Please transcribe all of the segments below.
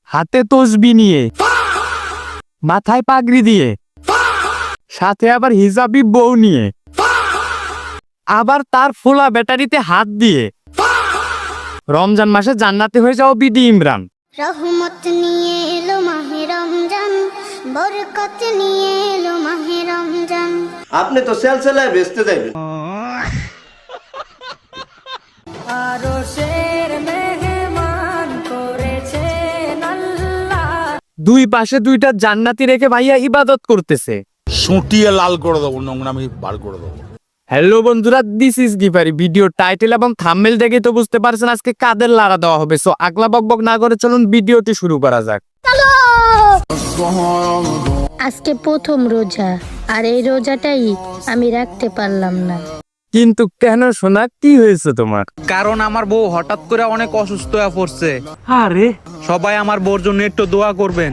হাতে তসবি নিয়ে, মাথায় পাগড়ি দিয়ে, সাথে আবার হিজাবি বউ নিয়ে, আবার তার ফোলা ব্যাটারিতে হাত দিয়ে রমজান মাসে জান্নাতি হয়ে যাও বিডি ইমরান। রহমত নিয়ে এলো মাহে রমজান, বরকত নিয়ে এলো মাহে রমজান। আপনি তো সেলসেলায় বেচতে যাবেন। দুই পাশে দুইটা জান্নাতি রেখে ভাইয়া ইবাদত করতেছে। সুটিয়ে লাল করে দেবো, নোংরামি বার করে দেবো। হ্যালো বন্ধুরা, this is Gifari. Video title এবং থাম্বনেল দেখে তো বুঝতে পারছেন আজকে কাদের লাড়া দেওয়া হবে। সো আগলা বকবক না করে চলুন ভিডিওটি শুরু করা যাক। আজকে প্রথম রোজা, আর এই রোজাটাই আমি রাখতে পারলাম না। কিন্তু কেন সোনা, কি হয়েছে তোমার? কারণ আমার বউ হঠাৎ করে অনেক অসুস্থ হয়ে পড়ছে। আরে সবাই আমার বউর জন্য একটু দোয়া করবেন।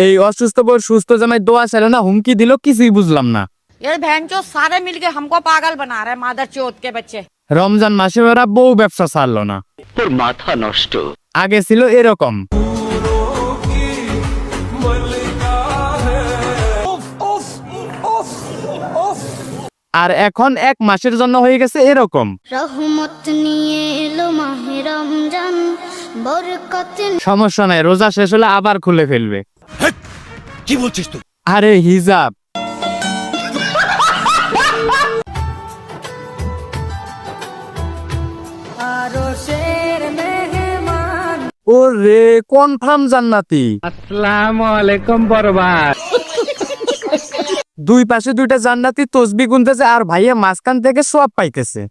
এই অসুস্থ বউ সুস্থ জামাই দোয়া চাইলো না, হুমকি দিল, কিছুই বুঝলাম না। ये भैंचो सारे मिलके हमको पागल बना रहे मादर चौथ के बच्चे। রমজান মাসে ওরা বউ ব্যবসা ছাড়লো না। তোর মাথা নষ্ট। আগে ছিল এরকম, আর এখন এক মাসের জন্য হয়ে গেছে এরকম। রহমত নিয়ে এলো মাহে রমজান, বরকত। সমস্যা নাই, রোজা শেষ হলে আবার খুলে ফেলবে। কি বলছিস তুই? আরে হিজাব। ওরে কনফার্ম জান্নাতি। আসসালামু আলাইকুম বরবাদ। দুই পাশে দুইটা জান্নাতি তসবি গুনতেছে আর ভাইয়া মাঝখান থেকে সওয়াব পাইতেছে।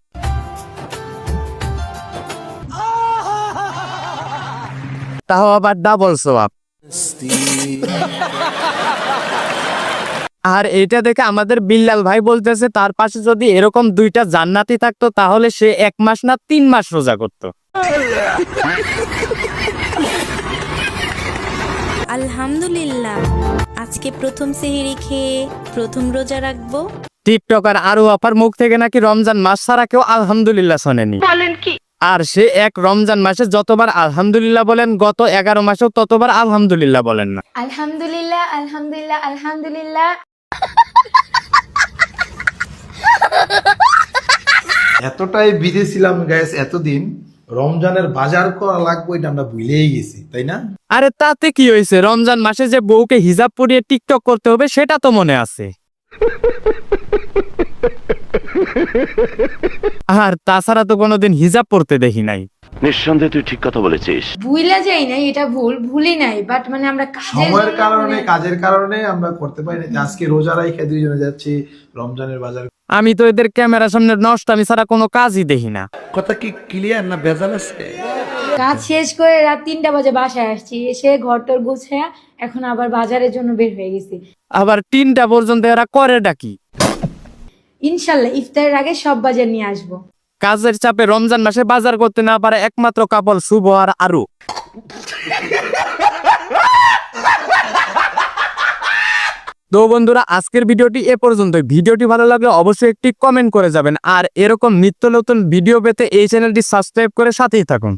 তাও আবার ডাবল সওয়াব। আর এটা দেখে আমাদের বিল্লাল ভাই বলতেছে তার পাশে যদি এরকম দুইটা জান্নাতি থাকতো তাহলে সে 1 মাস না 3 মাস রোজা করতো। আলহামদুলিল্লাহ, আজকে প্রথম সেহরি খেয়ে প্রথম রোজা রাখবো। টিকটকার আরো আপার মুখ থেকে নাকি রমজান মাস ছাড়া কেউ আলহামদুলিল্লাহ শোনেনি। बोलें की আর সে এক রমজান মাসে যতবার আলহামদুলিল্লাহ বলেন, গত 11 মাসেও ততবার আলহামদুলিল্লাহ বলেন না। আলহামদুলিল্লাহ আলহামদুলিল্লাহ আলহামদুলিল্লাহ। এতটাই বিজি ছিলাম গ্যাস এতদিন, রমজানের বাজার করা লাগবে এটা আমরা ভুলেই গেছি, তাই না? আরে তাতে কি হয়েছে, রমজান মাসে যে বউকে হিজাব পরিয়ে টিকটক করতে হবে সেটা তো মনে আছে। আর তাছাড়া তো কোনোদিন হিজাব পরতে দেখি নাই। নিঃসন্দেহে তুই ঠিক কথা বলেছিস। ভুলে যাই নাই, এটা ভুলি নাই, বাট মানে আমরা সময়ের কারণে, কাজের কারণে আমরা করতে পারি না। আজকে রোজা রাইখা দুইজনে যাচ্ছি রমজানের বাজার। আমি তো এদের ক্যামেরার সামনে নষ্টামি ছাড়া কোনো কাজই দেখি না। কথা কি ক্লিয়ার না ভেজাল আছে? কাজ শেষ করে রাত 3টা বাজে বাসায় আসছি, এসে ঘরটর গুছায়া এখন আবার বাজারের জন্য বের হয়ে গেছি। আবার 3টা পর্যন্ত এরা করে ডাকি। ইনশাল্লাহ ইফতারের আগে সব বাজার নিয়ে আসবো। কাজের চাপে রমজান মাসে বাজার করতে না পারে একমাত্র কাপল শুভ আর আরু। তো বন্ধুরা, আজকের ভিডিওটি এ পর্যন্তই। ভিডিওটি ভালো লাগলে অবশ্যই একটি কমেন্ট করে যাবেন, আর এরকম নিত্য নতুন ভিডিও পেতে এই চ্যানেলটি সাবস্ক্রাইব করে সাথেই থাকুন।